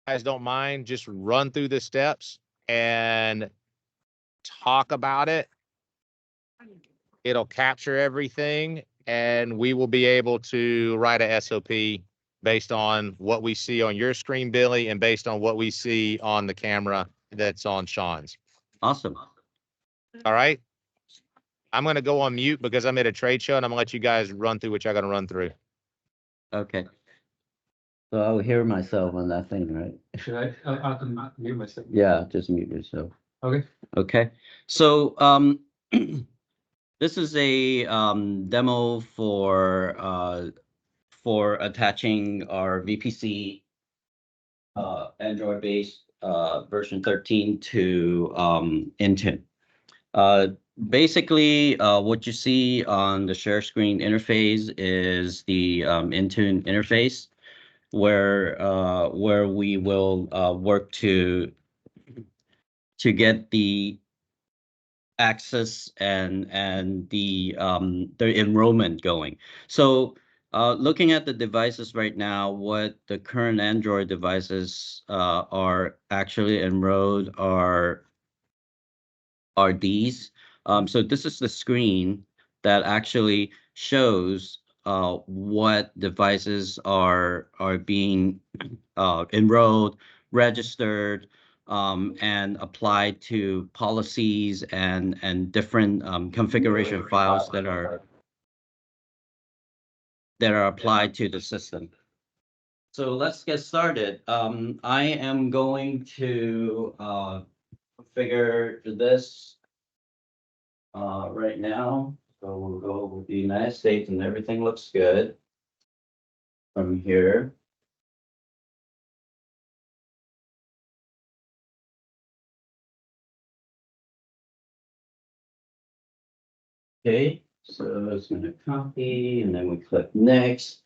guys don't mind, just run through the steps and talk about it. It'll capture everything, and we will be able to write a SOP based on what we see on your screen, Billy, and based on what we see on the camera that's on Sean's. Awesome. All right. I'm going to go on mute because I'm at a trade show, and I'm going to let you guys run through what y'all got to run through. Okay. So I'll hear myself on that thing, right? Should I? I'll mute myself. Yeah, just mute yourself. Okay. Okay. So this is a demo for attaching our VPC Android-based version 13 to Intune. Basically, what you see on the share screen interface is the Intune interface, where we will work to get the access and the enrollment going. So looking at the devices right now, what the current Android devices are actually enrolled are these. So this is the screen that actually shows what devices are being enrolled, registered, and applied to policies and different configuration files that are applied to the system. So let's get started. I am going to configure this right now. So we'll go with the United States, and everything looks good from here. Okay, so it's going to copy, and then we click next.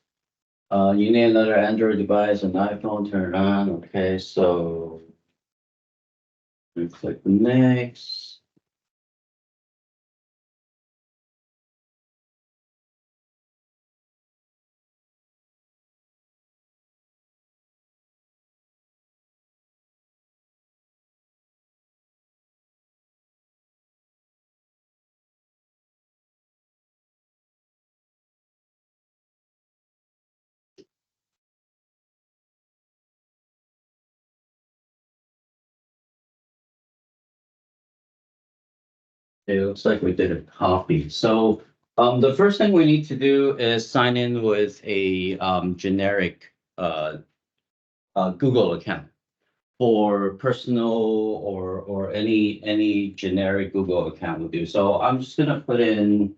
You need another Android device, an iPhone, turn it on. Okay, so we click next. It looks like we did a copy. So the first thing we need to do is sign in with a generic Google account for personal or any generic Google account will do. So I'm just gonna put in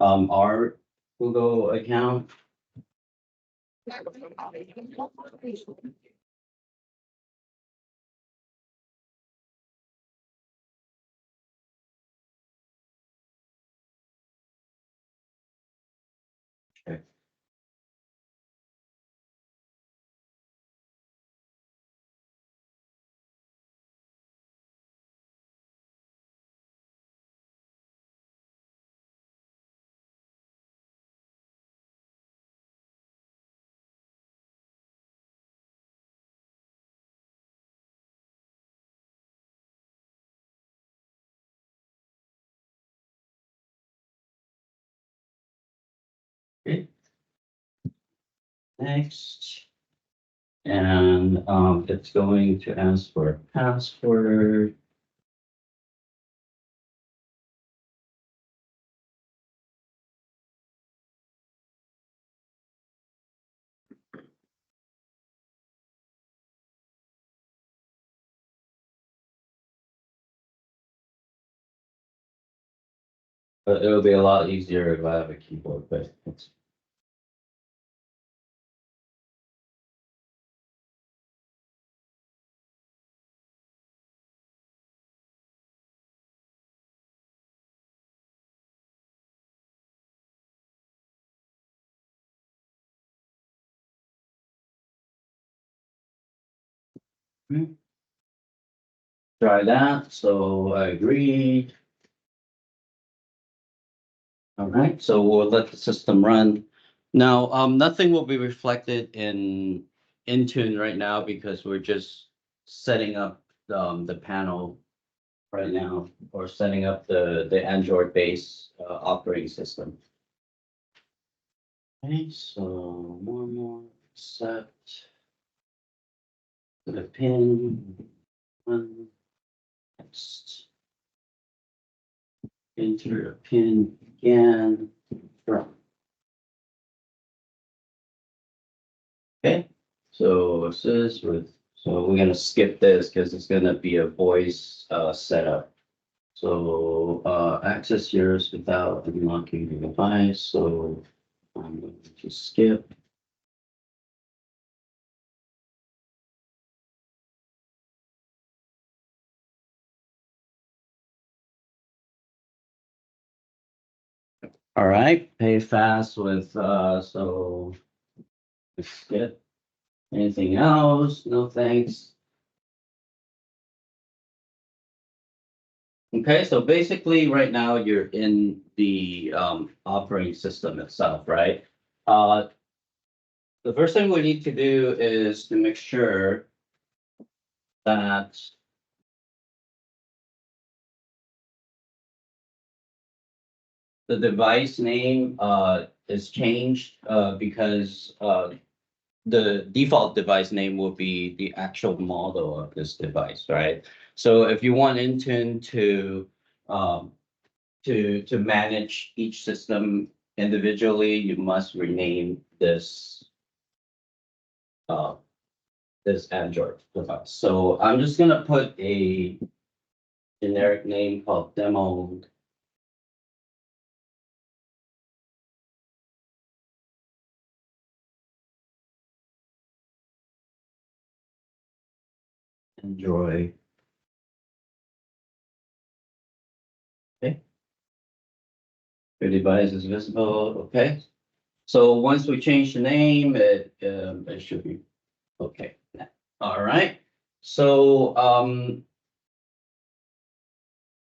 our Google account. Okay. Okay. Next. And it's going to ask for a password. But it'll be a lot easier if I have a keyboard, but it's try that. So I agree. All right, so we'll let the system run. Now, nothing will be reflected in Intune right now because we're just setting up the panel right now, or setting up the Android base operating system. Okay, so one more set. To the pin. One. Next. Enter a pin again. From. Okay, so it says so we're gonna skip this because it's gonna be a voice setup. So access yours without unlocking the device. So I'm going to skip. All right, pay fast with so skip. Anything else? No thanks. Okay, so basically right now you're in the operating system itself, right? The first thing we need to do is to make sure that the device name is changed because the default device name will be the actual model of this device, right? So if you want Intune to manage each system individually, you must rename this this Android device. So I'm just gonna put a generic name called demo. Android. Okay. Your device is visible. Okay. So once we change the name, it should be okay. All right. So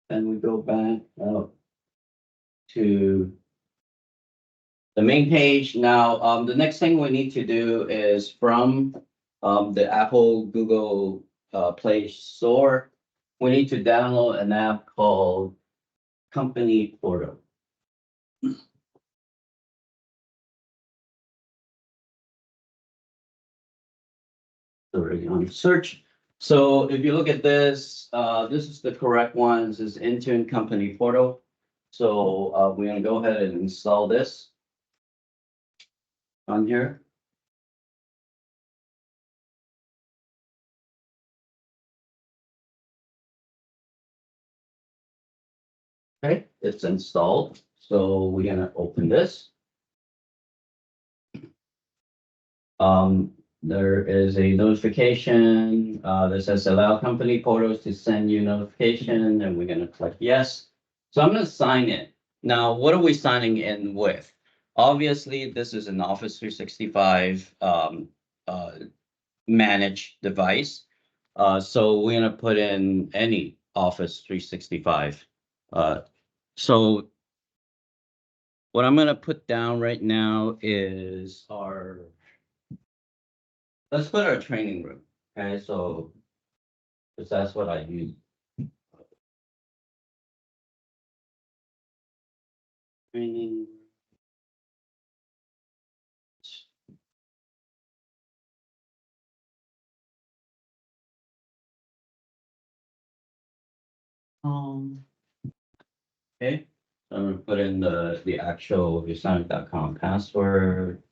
then we go back to the main page. Now, the next thing we need to do is from the Apple Google Play Store, we need to download an app called Company Portal. Already on search. So if you look at this, this is the correct one. This is Intune Company Portal. So we're gonna go ahead and install this on here. Okay, it's installed. So we're gonna open this. There is a notification that says allow company portals to send you notification, and we're gonna click yes. So I'm gonna sign in. Now, what are we signing in with? Obviously, this is an Office 365 managed device. So we're gonna put in any Office 365. So what I'm gonna put down right now is let's put our training room. Okay, so because that's what I use. Training. Okay, so I'm gonna put in the actual ViewSonic.com password.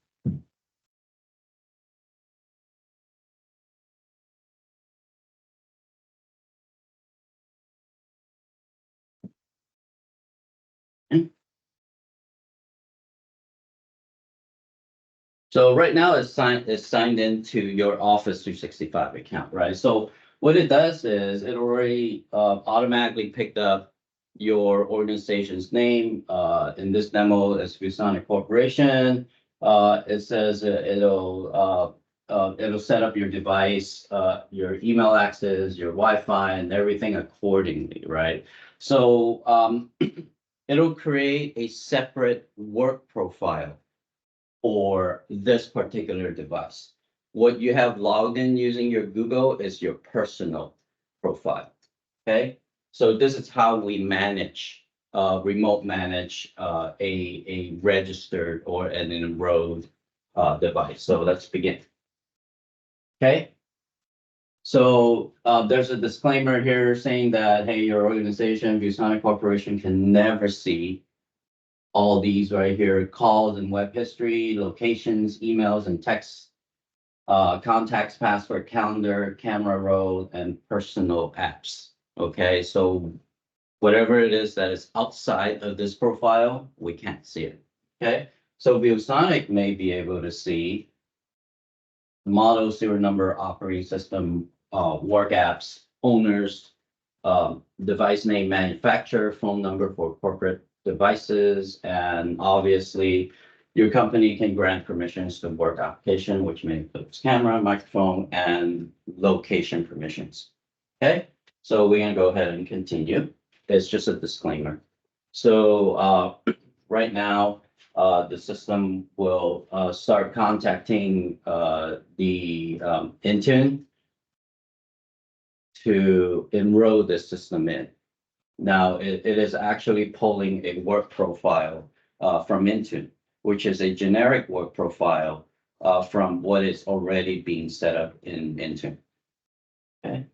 So right now it's signed into your Office 365 account, right? So what it does is it already automatically picked up your organization's name. In this demo, it's ViewSonic Corporation. It says it'll set up your device, your email access, your Wi-Fi, and everything accordingly, right? So it'll create a separate work profile for this particular device. what you have logged in using your Google is your personal profile. Okay, so this is how we manage, remote manage a registered or an enrolled device. So let's begin. Okay. So there's a disclaimer here saying that, hey, your organization, ViewSonic Corporation, can never see all these right here: calls and web history, locations, emails and texts, contacts, password, calendar, camera roll, and personal apps. Okay, so whatever it is that is outside of this profile, we can't see it. Okay, so ViewSonic may be able to see model, serial number, operating system, work apps, owners, device name, manufacturer, phone number for corporate devices, and obviously your company can grant permissions to work application, which may include camera, microphone, and location permissions. Okay, so we're gonna go ahead and continue. It's just a disclaimer. So right now, the system will start contacting the Intune to enroll the system in. Now, it is actually pulling a work profile from Intune, which is a generic work profile from what is already being set up in Intune. Okay.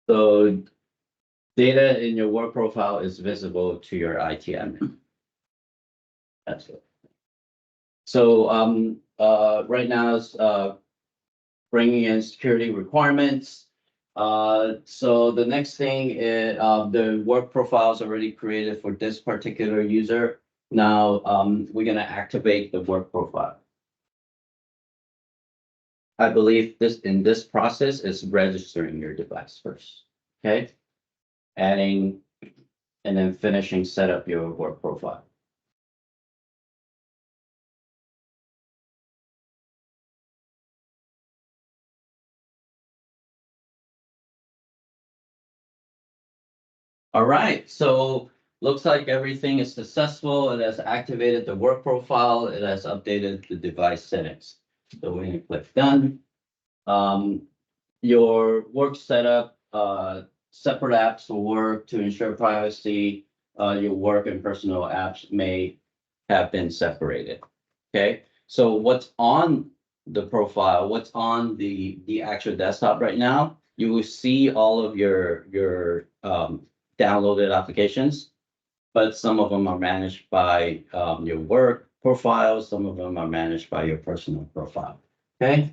So data in your work profile is visible to your IT admin. That's it. So right now is bringing in security requirements. So the next thing is the work profile is already created for this particular user. Now we're gonna activate the work profile. I believe in this process is registering your device first. Okay, adding and then finishing set up your work profile. All right, so looks like everything is successful. It has activated the work profile. It has updated the device settings. So we're gonna click done. Your work setup, separate apps will work to ensure privacy. Your work and personal apps may have been separated. Okay, so what's on the profile, what's on the actual desktop right now, you will see all of your downloaded applications, but some of them are managed by your work profile, some of them are managed by your personal profile. Okay,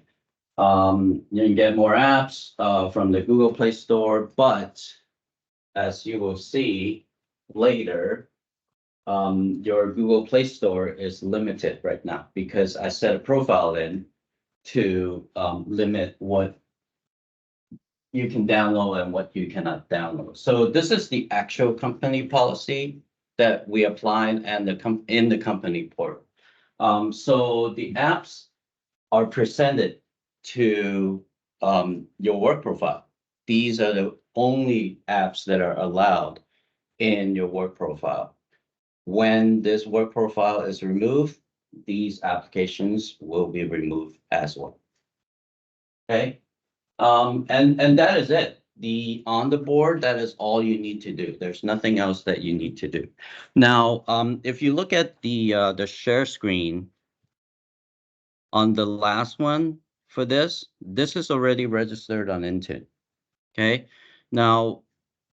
you can get more apps from the Google Play Store, but as you will see later, your Google Play Store is limited right now because I set a profile in to limit what you can download and what you cannot download. So this is the actual company policy that we applied and in the company portal. So the apps are presented to your work profile. These are the only apps that are allowed in your work profile. When this work profile is removed, these applications will be removed as well. Okay. And that is it. On the board, that is all you need to do. There's nothing else that you need to do. Now, if you look at the share screen on the last one for this is already registered on Intune. Okay. Now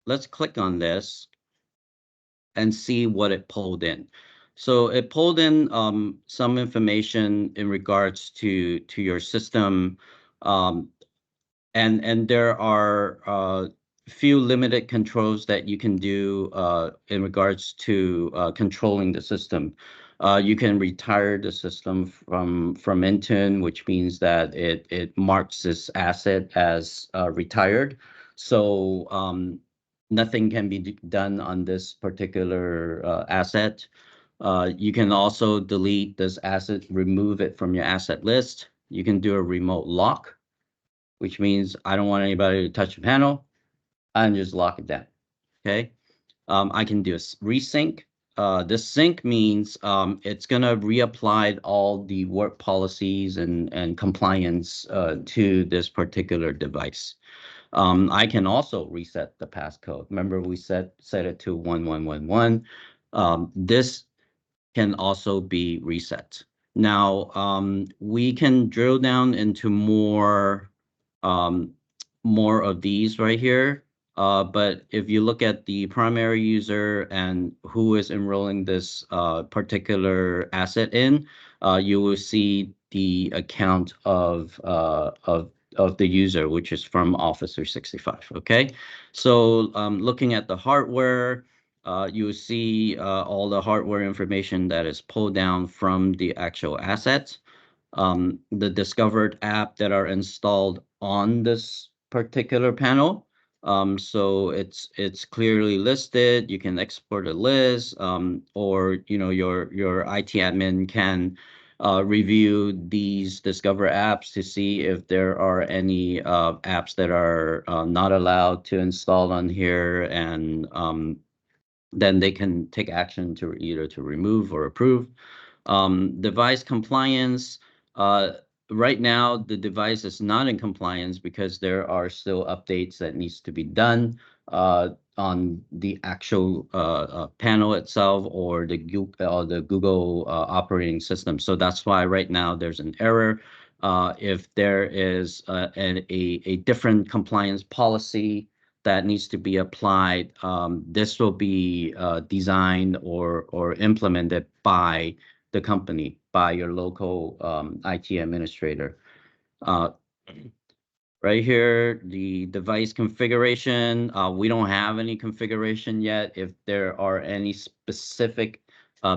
let's click on this and see what it pulled in. So it pulled in some information in regards to your system. And there are few limited controls that you can do in regards to controlling the system. You can retire the system from Intune, which means that it marks this asset as retired. So nothing can be done on this particular asset. You can also delete this asset, remove it from your asset list. You can do a remote lock, which means I don't want anybody to touch the panel. I can just lock it down. Okay. I can do a resync this sync means it's gonna reapply all the work policies and compliance to this particular device. I can also reset the passcode. Remember, we set it to 1111. This can also be reset. Now, we can drill down into more of these right here. But if you look at the primary user and who is enrolling this particular asset in, you will see the account of the user, which is from Office 365. Okay, so looking at the hardware, you will see all the hardware information that is pulled down from the actual assets. The discovered app that are installed on this particular panel. So it's clearly listed. You can export a list, or your IT admin can review these discover apps to see if there are any apps that are not allowed to install on here, and then they can take action to either to remove or approve. Device compliance. Right now, the device is not in compliance because there are still updates that needs to be done on the actual panel itself or the Google operating system. So that's why right now there's an error. If there is a different compliance policy that needs to be applied, this will be designed or implemented by the company, by your local IT administrator. Right here, the device configuration. We don't have any configuration yet. If there are any specific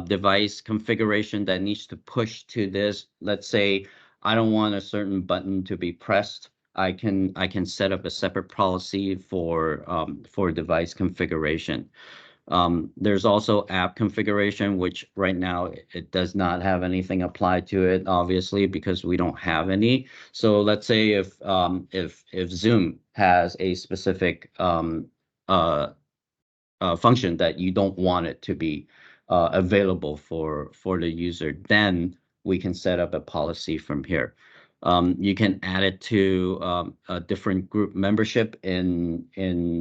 device configuration that needs to push to this, let's say I don't want a certain button to be pressed, I can set up a separate policy for device configuration. There's also app configuration, which right now it does not have anything applied to it, obviously, because we don't have any. So let's say if Zoom has a specific function that you don't want it to be available for the user, then we can set up a policy from here. You can add it to a different group membership in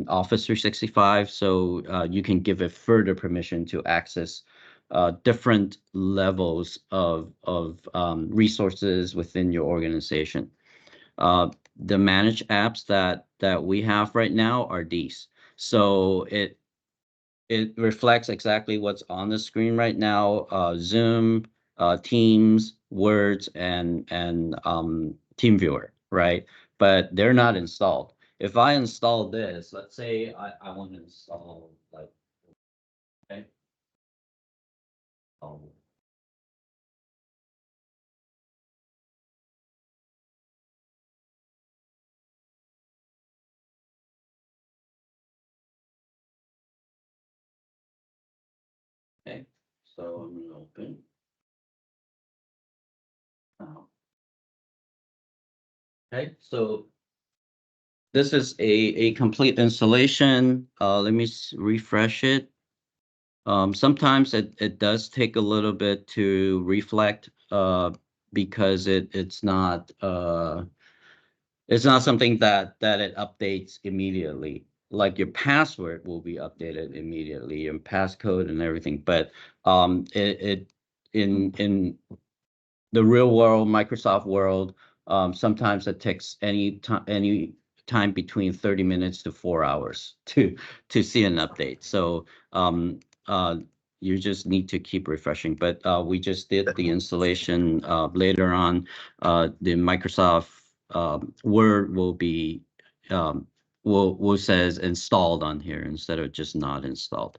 Office 365, so you can give it further permission to access different levels of resources within your organization. The managed apps that we have right now are these. So it reflects exactly what's on the screen right now. Zoom, Teams, Words, and TeamViewer, right? But they're not installed. If I install this, let's say I want to install like, okay. Okay, so I'm gonna open. Okay, so this is a complete installation. Let me refresh it. Sometimes it does take a little bit to reflect because it's not something that it updates immediately. Like your password will be updated immediately, your passcode and everything. But it in the real world, Microsoft world, sometimes it takes any time between 30 minutes to 4 hours to see an update. So you just need to keep refreshing. But we just did the installation. Later on, the Microsoft Word will be will says installed on here instead of just not installed.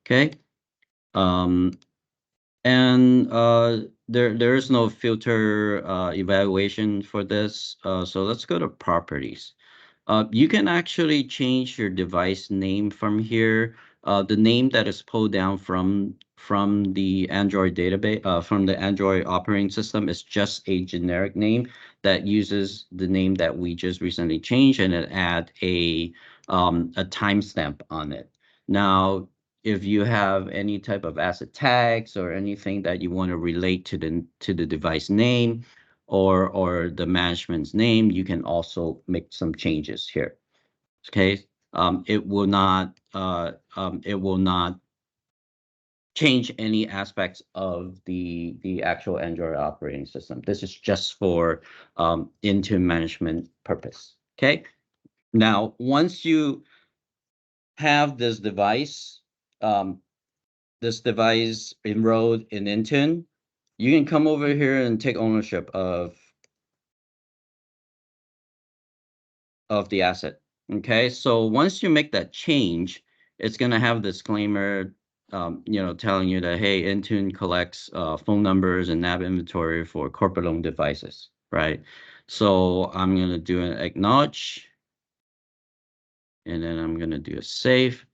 Okay. And there is no filter evaluation for this. So let's go to properties. You can actually change your device name from here. The name that is pulled down from the Android database, from the Android operating system, is just a generic name that uses the name that we just recently changed, and it add a timestamp on it. Now, if you have any type of asset tags or anything that you want to relate to the device name or the management's name, you can also make some changes here. Okay, it will not change any aspects of the actual Android operating system. This is just for Intune management purpose. Okay, now once you have this device enrolled in Intune, you can come over here and take ownership of the asset. Okay, so once you make that change, it's going to have a disclaimer, telling you that, hey, Intune collects phone numbers and nav inventory for corporate-owned devices, right? So I'm going to do an acknowledge, and then I'm going to do a save.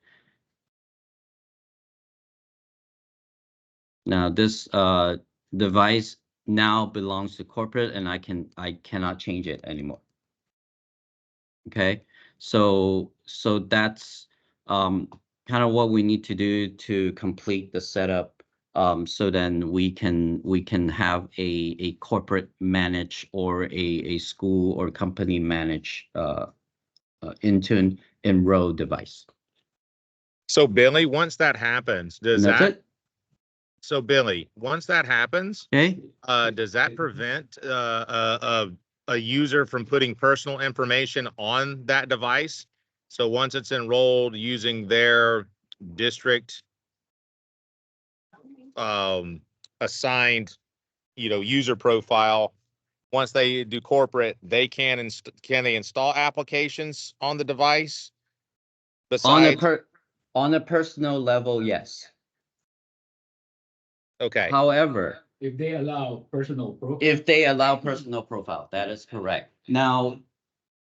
Now this device now belongs to corporate, and I cannot change it anymore. Okay, so that's kind of what we need to do to complete the setup. So then we can have a corporate manage or a school or company manage Intune Enroll device. So Billy, once that happens, And that's it. So Billy, once that happens, Okay. Does that prevent a user from putting personal information on that device? So once it's enrolled using their district assigned, user profile, once they do corporate, they can they install applications on the device? Besides, On a personal level, yes. okay. However, If they allow personal profile. That is correct. Now,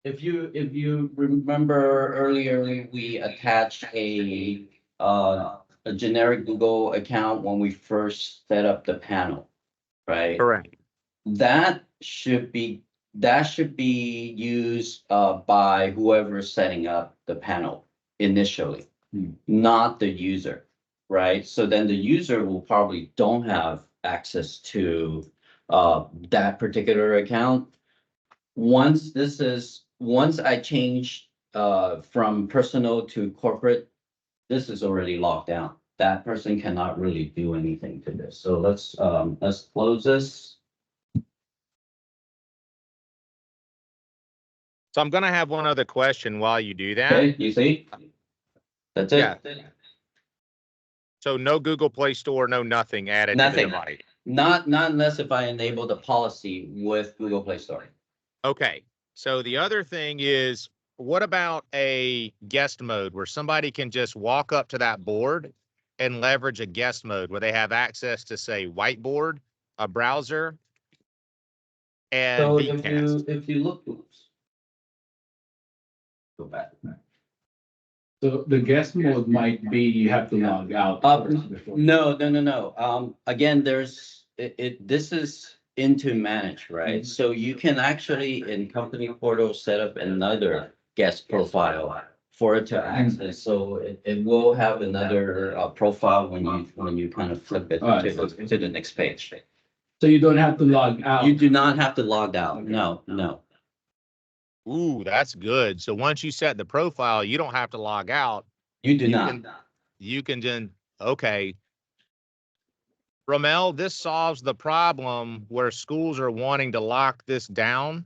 if you remember earlier, we attached a generic Google account when we first set up the panel, right? Correct. That should be used by whoever is setting up the panel initially, not the user, right? So then the user will probably don't have access to that particular account. Once I change from personal to corporate, this is already locked down. That person cannot really do anything to this. So let's close this. So I'm going to have one other question while you do that. Okay, you see? That's it. Yeah. So no Google Play Store, no nothing added to the Nothing. device. Not unless if I enable the policy with Google Play Store. Okay. So the other thing is, what about a guest mode where somebody can just walk up to that board and leverage a guest mode where they have access to, say, whiteboard, a browser, and So VCast? if you look, oops. Go back. So the guest mode might be you have to log out. first before- No. Again, this is Intune manage, right? So you can actually in company portal set up another guest profile for it to access. So it will have another profile when you kind of flip it to the next page. So you don't have to log out. You do not have to log out. No. Ooh, that's good. So once you set the profile, you don't have to log out. You do not. You can then, okay. Romel, this solves the problem where schools are wanting to lock this down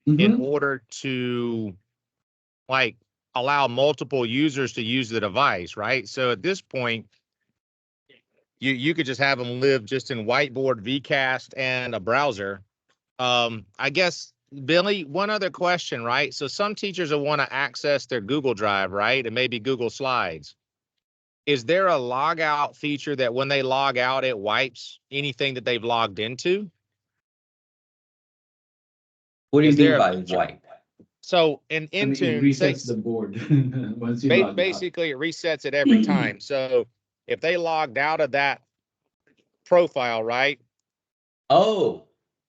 in order to like allow multiple users to use the device, right? So at this point, you could just have them live just in whiteboard, VCast, and a browser. I guess, Billy, one other question, right? So some teachers will want to access their Google Drive, right? And maybe Google Slides. Is there a log out feature that when they log out, it wipes anything that they've logged into? What do you Is mean there a by feature? wipe? So in I mean, it Intune, resets the board once you log out. basically it resets it every time. So if they logged out of that profile, right? Oh,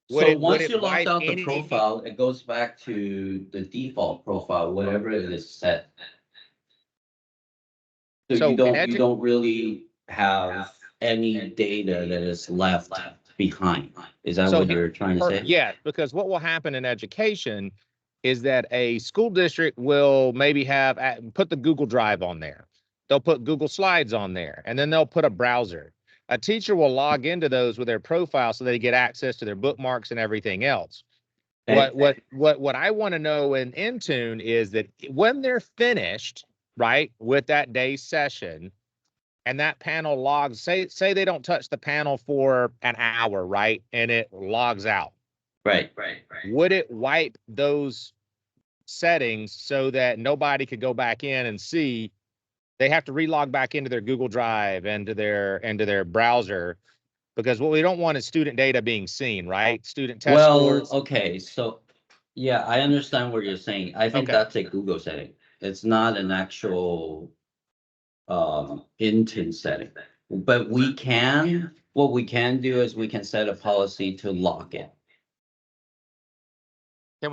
Would so it once you wipe locked out the any- profile, it goes back to the default profile, whatever it is set. So you in don't really have any data that is left behind. Is that So what you're trying to say? yeah, because what will happen in education is that a school district will maybe have put the Google Drive on there. They'll put Google Slides on there, and then they'll put a browser. A teacher will log into those with their profile so they get access to their bookmarks and everything else. Okay. What I want to know in Intune is that when they're finished, right, with that day's session, and that panel logs, say they don't touch the panel for an hour, right, and it logs out. Right. Would it wipe those settings so that nobody could go back in and see? They have to relog back into their Google Drive and to their browser, because what we don't want is student data being seen, right? Student test scores. Okay, so yeah, I understand what you're saying. I think Okay. that's a Google setting. It's not an actual Intune setting. But what we can do is we can set a policy to lock it. Can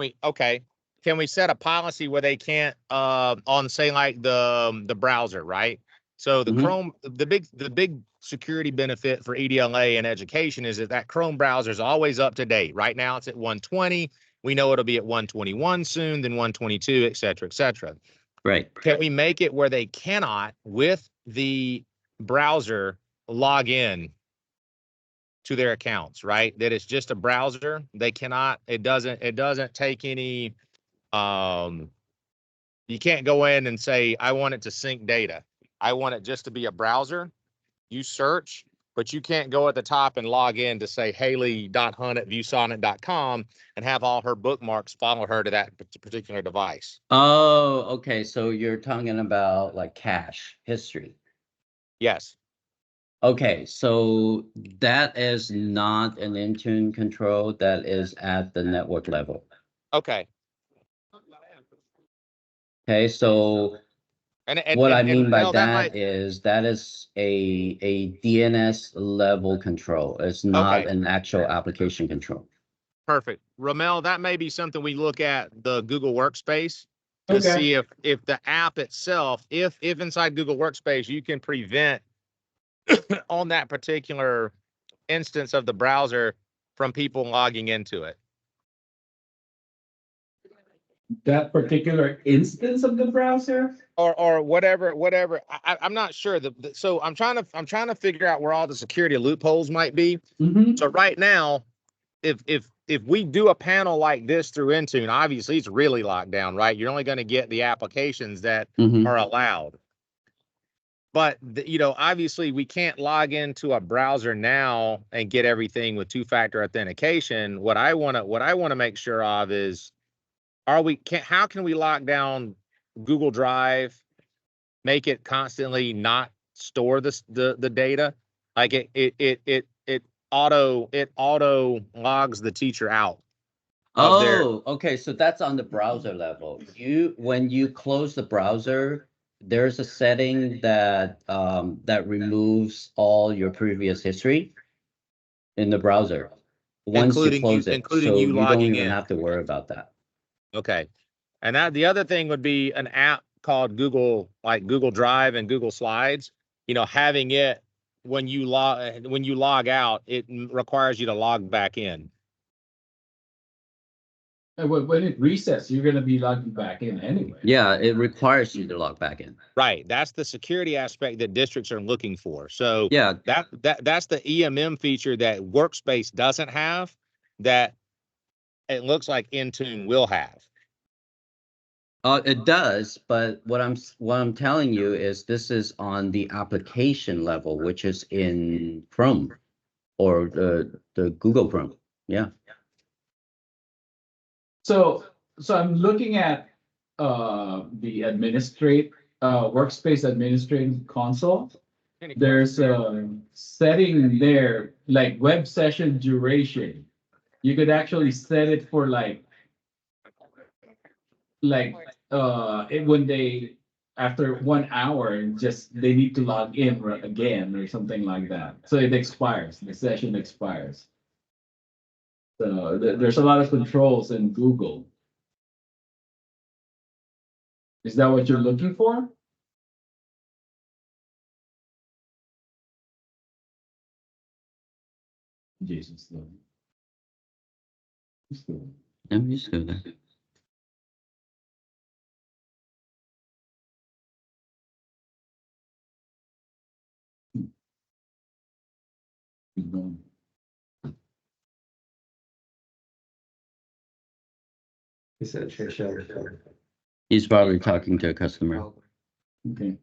we set a policy where they can't on, say, like the browser, right? So the Chrome, the big security benefit for EDLA in education is that Chrome browser is always up to date. Right now it's at 120. We know it'll be at 121 soon, then 122, et cetera, et cetera. Right. Can we make it where they cannot, with the browser, log in to their accounts, right? That it's just a browser. They cannot, it doesn't take any, you can't go in and say, I want it to sync data. I want it just to be a browser. You search, but you can't go at the top and log in to say Haley.hunt@viewsonnet.com and have all her bookmarks follow her to that particular device. Oh, okay. So you're talking about like cache history. Yes. Okay, so that is not an Intune control, that is at the network level. Okay. Okay, so what I mean by that is a DNS level control. It's not an actual application control. Perfect. Ramel, that may be something we look at the Google Workspace to see if the app itself, if inside Google Workspace, you can prevent on that particular instance of the browser from people logging into it. That particular instance of the browser? Or whatever. I'm not sure. So I'm trying to figure out where all the security loopholes might be. So right now, if we do a panel like this through Intune, obviously it's really locked down, right? You're only going to get the applications that are allowed. But obviously we can't log into a browser now and get everything with two-factor authentication. What I want to make sure of is, how can we lock down Google Drive, make it constantly not store the data? Like it auto logs the teacher out. Okay, so that's on the browser level. When you close the browser, there's a setting that that removes all your previous history in the browser once you close it, so you don't even have to worry about that. Okay. And that the other thing would be an app called Google Drive and Google Slides. Having it when you log out, it requires you to log back in. And when it resets, you're going to be logging back in anyway. Yeah, it requires you to log back in. Right. That's the security aspect that districts are looking for. So yeah, that's the EMM feature that Workspace doesn't have, that it looks like Intune will have. It does, but what I'm telling you is this is on the application level, which is in Chrome or the Google Chrome. Yeah. So I'm looking at the workspace administrating console. There's a setting there like web session duration. You could actually set it for when they, after 1 hour, they need to log in again or something like that. So it expires, the session expires. So there's a lot of controls in Google. Is that what you're looking for? Jason's still. Still. Let me just go there. He's gone. He said, share. He's probably talking to a customer. Okay.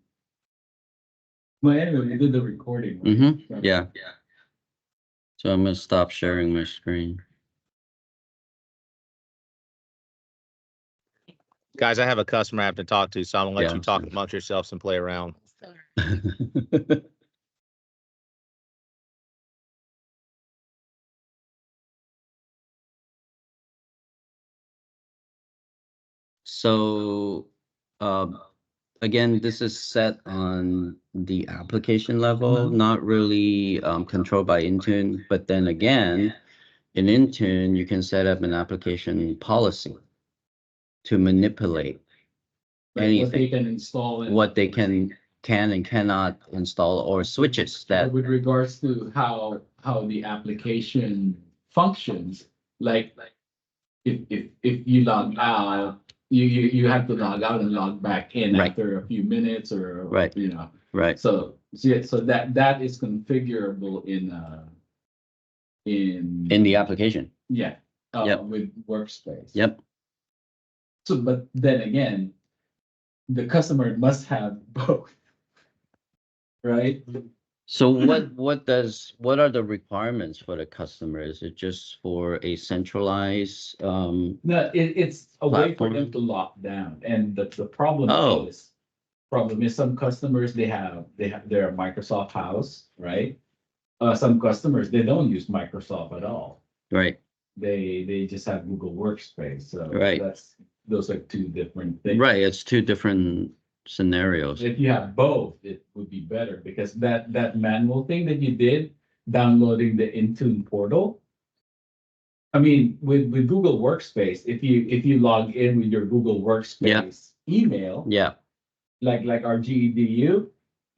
Well, anyway, we did the recording. Right? Mm-hmm. Yeah. So I'm gonna stop sharing my screen. Guys, I have a customer I have to talk to, so I'm gonna let Yeah, you talk sure. amongst yourselves and play around. So, again, this is set on the application level, not really controlled by Intune. But then again, in Intune, you can set up an application policy to manipulate Like what they anything, can install and what they can and cannot install, or switches that. with regards to how the application functions, like if you log out, you have to log out and log back in Right. after a few minutes or Right. you know. Right. So that is configurable in In the application. yeah Yep. with Workspace. Yep. So, but then again, the customer must have both, right? So what are the requirements for the customer? Is it just for a centralized No, it's a way for them Platform. to lock down, and the problem Oh. is some customers they're a Microsoft house, right? Some customers they don't use Microsoft at all. right? They just have Google Workspace. So Right. those are two different things. Right. It's two different scenarios. If you have both, it would be better because that manual thing that you did, downloading the Intune portal. I mean, with Google Workspace, if you log in with your Google Workspace email, Yeah. like our GEDU,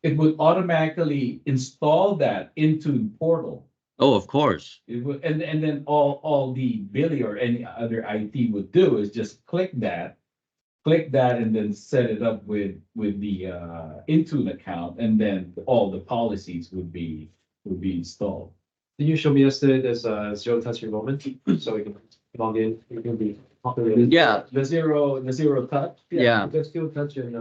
it would automatically install that Intune portal. Oh, of course. It would, and then all the Billy or any other IT would do is just click that, and then set it up with the Intune account, and then all the policies would be installed. Can you show me yesterday there's a zero touch enrollment, so we can log in, we can be populated. Yeah. The zero touch. Yeah. There's still touch in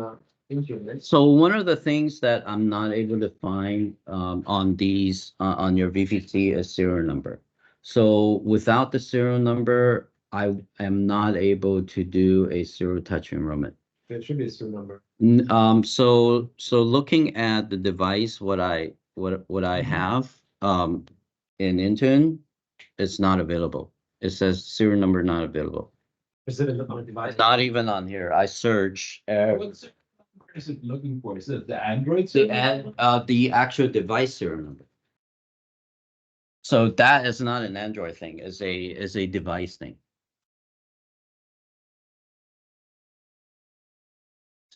Intune, right? So one of the things that I'm not able to find on these on your VPC is serial number. So without the serial number, I am not able to do a zero touch enrollment. There should be a serial number. So looking at the device, what I have in Intune, it's not available. It says serial number not available. Is it on the device? Not even on here. I search What is it looking for? Is it the Android? the actual device serial number. So that is not an Android thing. It's a device thing.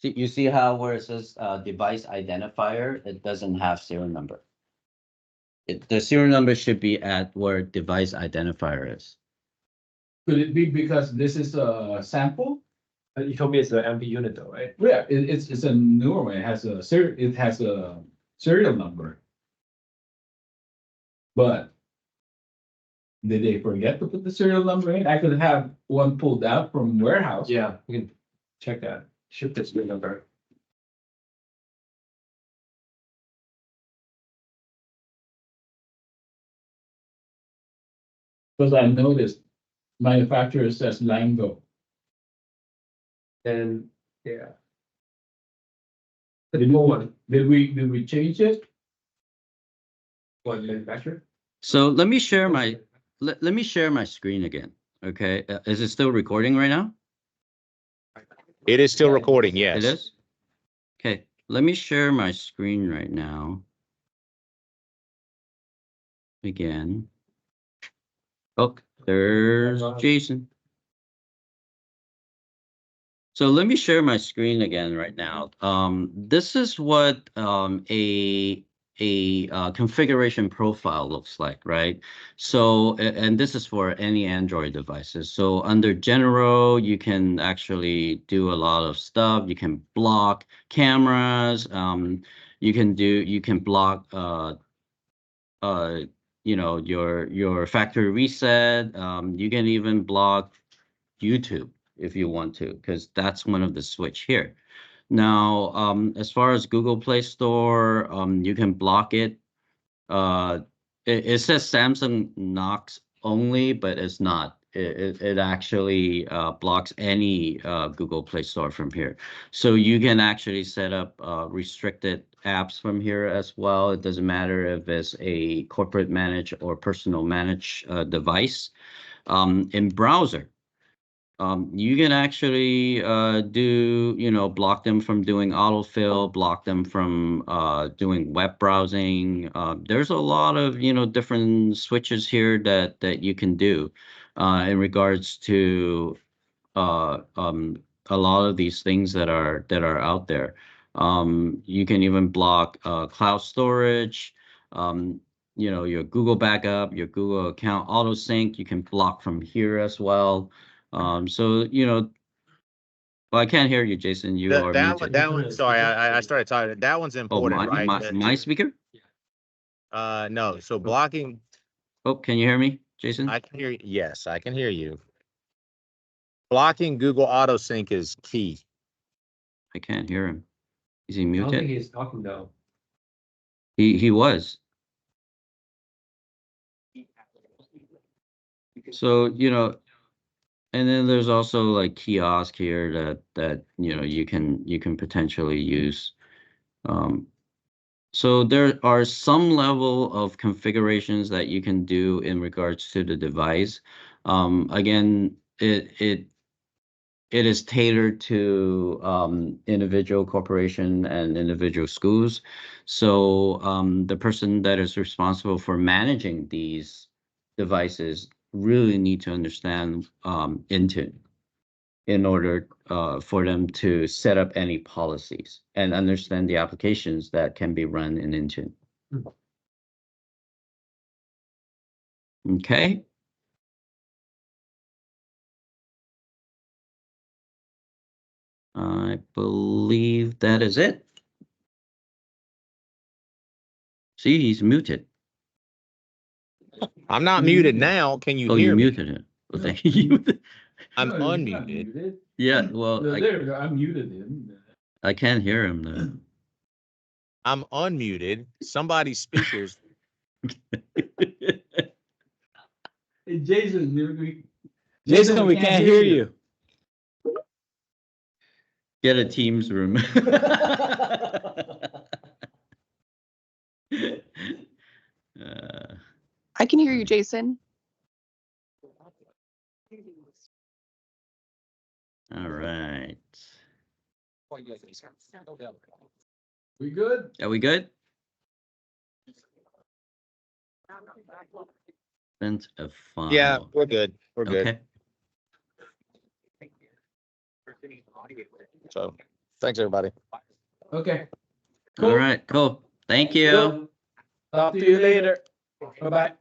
You see how where it says device identifier, it doesn't have serial number. The serial number should be at where device identifier is. Could it be because this is a sample? You told me it's an MP unit though, right? Yeah, it's a newer one. It has a serial number. But did they forget to put the serial number in? I could have one pulled out from warehouse. Yeah, we can check that. Ship this new number. Because I noticed manufacturer says Lango. And yeah. Did we change it? What manufacturer? So let me share my let me share my screen again. Okay, is it still recording right now? It is still recording, yes. It is? Okay, let me share my screen right now. Again. Oh, there's Jason. So let me share my screen again right now. This is what a a configuration profile looks like, right? So, and this is for any Android devices. So under general, you can actually do a lot of stuff. You can block cameras. You can block you know, your factory reset. You can even block YouTube if you want to, because that's one of the switch here. Now, as far as Google Play Store, you can block it. It says Samsung Knox only, but it's not. It actually blocks any Google Play Store from here. So you can actually set up restricted apps from here as well. It doesn't matter if it's a corporate managed or personal managed device. In browser, you can actually block them from doing autofill, block them from doing web browsing. There's a lot of, different switches here that you can do in regards to a lot of these things that are out there. You can even block cloud storage, your Google backup, your Google account auto sync. You can block from here as well. So, well, I can't hear you, Jason. You are muted. That one, sorry, I started talking. That one's Oh, important, right? my speaker? No. So blocking, Oh, can you hear me, Jason? I can hear you. Yes, I can hear you. Blocking Google Auto Sync is key. I can't hear him. Is he I don't think muted? he's talking though. He was. So, and then there's also like kiosk here that you can potentially use. So there are some level of configurations that you can do in regards to the device. Again, it is tailored to individual corporation and individual schools. So the person that is responsible for managing these devices really need to understand Intune in order for them to set up any policies and understand the applications that can be run in Intune. Okay. I believe that is it. See, he's muted. I'm not muted now. Can you Oh, hear you me? muted him. Well, thank you. I'm No, he's not unmuted. muted. Yeah, well, No, there we go. I muted him. I can't hear him though. I'm unmuted. Somebody's speakers. Hey, Jason, Jason, we can't hear you. Get a Teams room. I can hear you, Jason. All right. We good? Are we good? Sent a file. Yeah, we're good. We're good. Okay. So thanks, everybody. Okay. All right. Cool. Thank you. Talk to you later. Bye-bye.